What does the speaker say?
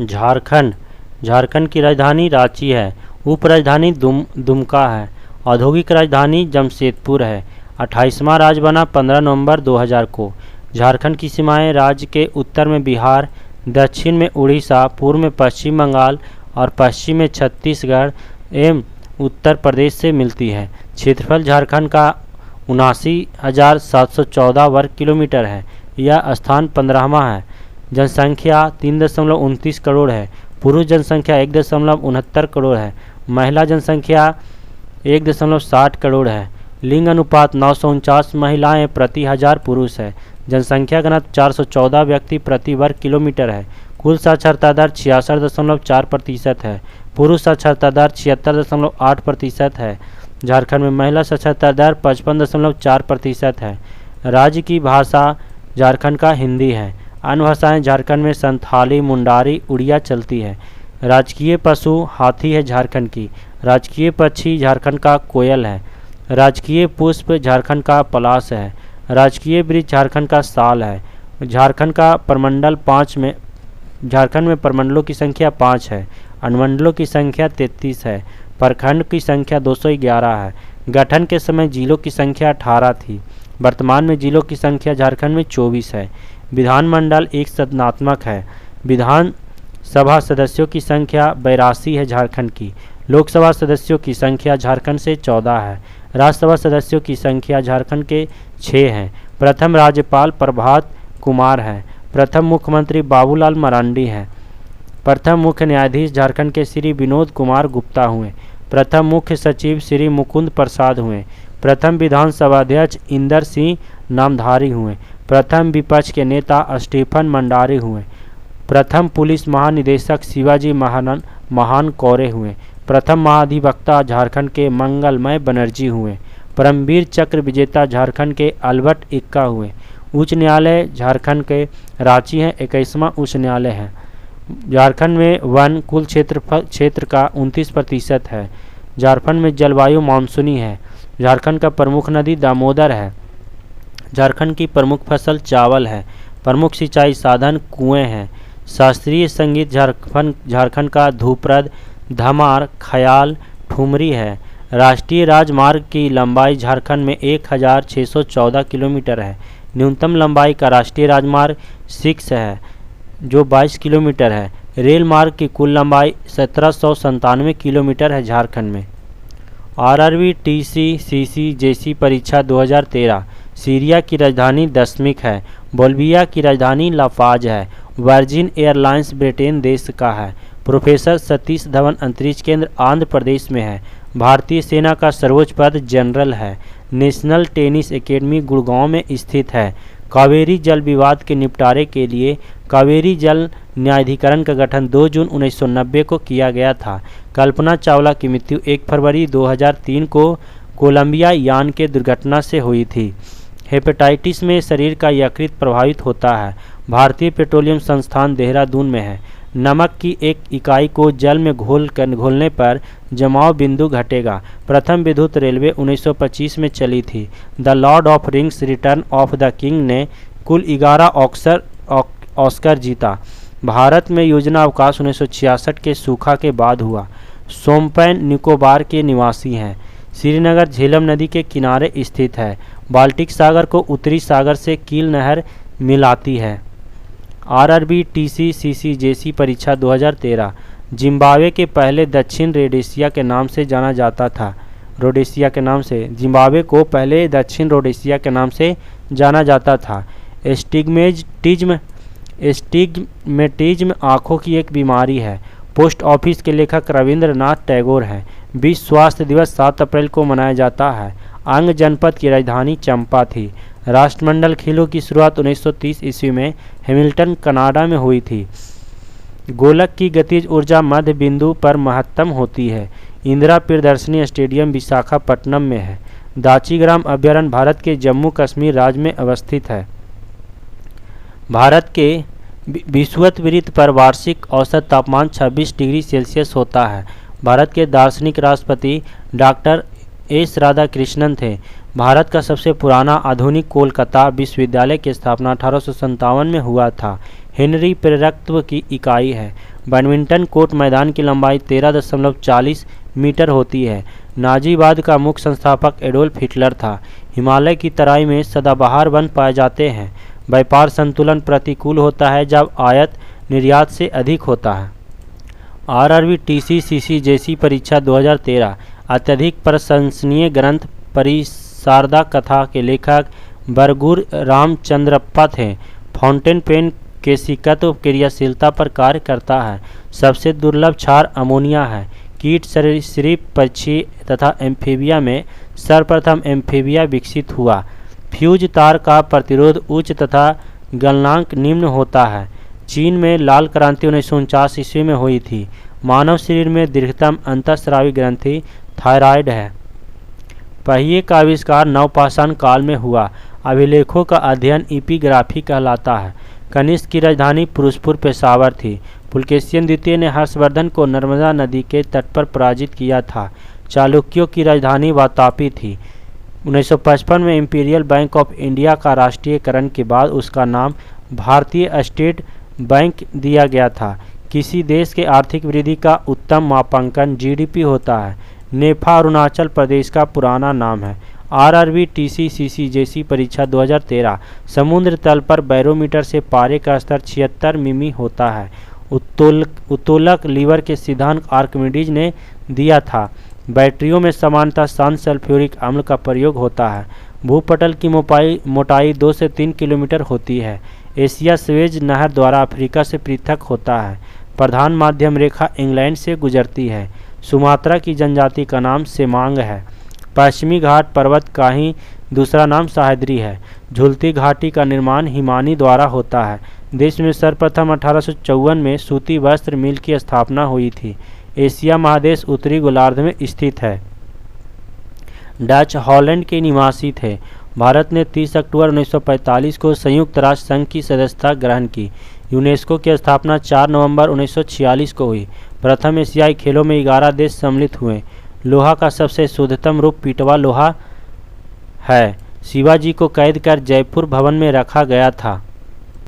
झारखंड झारखंड की राजधानी रांची है। उपराजधानी दुमका है। औद्योगिक राजधानी जमशेदपुर है। 28वां राज्य बना 15 नवंबर 2000 को। झारखंड की सीमाएं राज्य के उत्तर में बिहार, दक्षिण में उड़ीसा, पूर्व में पश्चिम बंगाल और पश्चिम में छत्तीसगढ़ एवं उत्तर प्रदेश से मिलती है। क्षेत्रफल झारखंड का 79,714 वर्ग किलोमीटर है। यह स्थान 15वां है। जनसंख्या 3.29 करोड़ है। पुरुष जनसंख्या 1.69 करोड़ है। महिला जनसंख्या 1.60 करोड़ है। लिंग अनुपात 949 महिलाएं प्रति 1000 पुरुष है। जनसंख्या घनत्व 414 व्यक्ति प्रति वर्ग किलोमीटर है। कुल साक्षरता दर 66.4% है। पुरुष साक्षरता दर 76.8% है। झारखंड में महिला साक्षरता दर 55.4% है। राज्य की भाषा झारखंड का हिंदी है। अन्य भाषाएं झारखंड में संथाली, मुंडारी, उड़िया चलती है। राजकीय पशु हाथी है झारखंड की। राजकीय पक्षी झारखंड का कोयल है। राजकीय पुष्प झारखंड का पलाश है। राजकीय वृक्ष झारखंड का साल है। झारखंड में प्रमंडलों की संख्या 5 है। अनुमंडलों की संख्या 33 है। प्रखंड की संख्या 211 है। गठन के समय जिलों की संख्या 18 थी। वर्तमान में जिलों की संख्या झारखंड में 24 है। विधानमंडल एक सदनात्मक है। विधानसभा सदस्यों की संख्या 82 है झारखंड की। लोकसभा सदस्यों की संख्या झारखंड से 14 है। राज्यसभा सदस्यों की संख्या झारखंड के 6 हैं। प्रथम राज्यपाल प्रभात कुमार है। प्रथम मुख्यमंत्री बाबूलाल मरांडी हैं। प्रथम मुख्य न्यायाधीश झारखंड के श्री विनोद कुमार गुप्ता हुए। प्रथम मुख्य सचिव श्री मुकुंद प्रसाद हुए। प्रथम विधानसभा अध्यक्ष इंदर सिंह नामधारी हुए। प्रथम विपक्ष के नेता स्टीफन मंडारी हुए। प्रथम पुलिस महानिदेशक शिवाजी महान कौरे हुए। प्रथम महाधिवक्ता झारखंड के मंगलमय बनर्जी हुए। परमवीर चक्र विजेता झारखंड के अल्बर्ट इक्का हुए। उच्च न्यायालय झारखंड के रांची है। 21वां उच्च न्यायालय है। झारखंड में वन कुल क्षेत्र का 29% है। झारखंड में जलवायु मानसूनी है। झारखंड का प्रमुख नदी दामोदर है। झारखंड की प्रमुख फसल चावल है। प्रमुख सिंचाई साधन कुएं हैं। शास्त्रीय संगीत झारखंड का ध्रुपद, धमार, ख्याल, ठुमरी है। राष्ट्रीय राजमार्ग की लंबाई झारखंड में 1614 किलोमीटर है। न्यूनतम लंबाई का राष्ट्रीय राजमार्ग 6 है जो 22 किलोमीटर है। रेल मार्ग की कुल लंबाई 1797 किलोमीटर है। झारखंड में आरआरबी टीसी सीसी जेसी परीक्षा 2013। सीरिया की राजधानी दशमिक है। बोल्विया की राजधानी लाफाज है। वर्जिन एयरलाइंस ब्रिटेन देश का है। प्रोफेसर सतीश धवन अंतरिक्ष केंद्र आंध्र प्रदेश में है। भारतीय सेना का सर्वोच्च पद जनरल है। नेशनल टेनिस एकेडमी गुड़गांव में स्थित है। कावेरी जल विवाद के निपटारे के लिए कावेरी जल न्यायाधिकरण का गठन 2 जून 1990 को किया गया था। कल्पना चावला की मृत्यु 1 फरवरी 2003 को कोलंबिया यान के दुर्घटना से हुई थी। हेपेटाइटिस में शरीर का यकृत प्रभावित होता है। भारतीय पेट्रोलियम संस्थान देहरादून में है। नमक की एक इकाई को जल में घोलने पर जमाव बिंदु घटेगा। प्रथम विद्युत रेलवे 1925 में चली थी। The Lord of rings return of the king ने कुल 11 ऑस्कर जीता। भारत में योजना अवकाश 1966 के सूखा के बाद हुआ। सोमपैन निकोबार के निवासी हैं। श्रीनगर झेलम नदी के किनारे स्थित है। बाल्टिक सागर को उत्तरी सागर से कील नहर मिलाती है। आरआरबी टीसी सीसी जेसी परीक्षा 2013। जिम्बाब्वे के पहले दक्षिण रोडेशिया के नाम से जाना जाता था। जिम्बाब्वे को पहले दक्षिण रोडेशिया के नाम से जाना जाता था। एस्टिग्मेटिज्म आँखों की एक बीमारी है। पोस्ट ऑफिस के लेखक रविंद्रनाथ टैगोर हैं। विश्व स्वास्थ्य दिवस 7 अप्रैल को मनाया जाता है। अंग जनपद की राजधानी चंपा थी। राष्ट्रमंडल खेलों की शुरुआत 1930 ईस्वी में हैमिल्टन कनाडा में हुई थी। गोलक की गतिज ऊर्जा मध्य बिंदु पर महत्तम होती है। इंदिरा प्रियदर्शनी स्टेडियम विशाखापट्टनम में है। दाचीग्राम अभयारण्य भारत के जम्मू कश्मीर राज्य में अवस्थित है। भारत के विषुववृत्त पर वार्षिक औसत तापमान 26 डिग्री सेल्सियस होता है। भारत के दार्शनिक राष्ट्रपति डॉक्टर एस राधाकृष्णन थे। भारत का सबसे पुराना आधुनिक कोलकाता विश्वविद्यालय की स्थापना 1857 में हुआ था। हेनरी प्रेरकत्व की इकाई है। बैडमिंटन कोर्ट मैदान की लंबाई 13.40 मीटर होती है। नाजीवाद का मुख्य संस्थापक एडोल्फ हिटलर था। हिमालय की तराई में सदाबहार वन पाए जाते हैं। व्यापार संतुलन प्रतिकूल होता है जब आयात निर्यात से अधिक होता है। आरआरबी टीसीसीसी जैसी परीक्षा 2013 अत्यधिक प्रशंसनीय ग्रंथ परिशारदा कथा के लेखक बरगुर रामचंद्रप्पा थे। फाउंटेन पेन केशिकत्व क्रियाशीलता पर कार्य करता है। सबसे दुर्लभ क्षार अमोनिया है। कीट सरीसृप पक्षी तथा एम्फीबिया में सर्वप्रथम एम्फीबिया विकसित हुआ। फ्यूज तार का प्रतिरोध उच्च तथा गलनांक निम्न होता है। चीन में लाल क्रांति 1949 ईस्वी में हुई थी। मानव शरीर में दीर्घतम अंतःस्रावी ग्रंथि थायराइड है। पहिए का आविष्कार नवपाषाण काल में हुआ। अभिलेखों का अध्ययन इपिग्राफी कहलाता है। कनिष्क की राजधानी पुरुषपुर पेशावर थी। पुलकेशिन द्वितीय ने हर्षवर्धन को नर्मदा नदी के तट पर पराजित किया था। चालुक्यों की राजधानी वातापी थी। 1955 में इंपीरियल बैंक ऑफ इंडिया का राष्ट्रीयकरण के बाद उसका नाम भारतीय स्टेट बैंक दिया गया था। किसी देश के आर्थिक वृद्धि का उत्तम मापांकन जीडीपी होता है। नेफा अरुणाचल प्रदेश का पुराना नाम है। आरआरबी टीसीसीसी जैसी परीक्षा 2013 समुद्र तल पर बैरोमीटर से पारे का स्तर 76 मिमी होता है। उत्तोलक लीवर के सिद्धांत आर्किमिडीज ने दिया था। बैटरियों में सामान्यतः शांत सल्फ्यूरिक अम्ल का प्रयोग होता है। भूपटल की मोटाई 2 से 3 किलोमीटर होती है। एशिया स्वेज नहर द्वारा अफ्रीका से पृथक होता है। प्रधान माध्यम रेखा इंग्लैंड से गुजरती है। सुमात्रा की जनजाति का नाम सेमांग है। पश्चिमी घाट पर्वत का ही दूसरा नाम सह्याद्री है। झुलती घाटी का निर्माण हिमानी द्वारा होता है। देश में सर्वप्रथम 1854 में सूती वस्त्र मिल की स्थापना हुई थी। एशिया महादेश उत्तरी गोलार्ध में स्थित है। डच हॉलैंड के निवासी थे। भारत ने 30 अक्टूबर 1945 को संयुक्त राष्ट्र संघ की सदस्यता ग्रहण की। यूनेस्को की स्थापना 4 नवंबर 1946 को हुई। प्रथम एशियाई खेलों में 11 देश सम्मिलित हुए। लोहा का सबसे शुद्धतम रूप पीटवा लोहा है। शिवाजी को कैद कर जयपुर भवन में रखा गया था।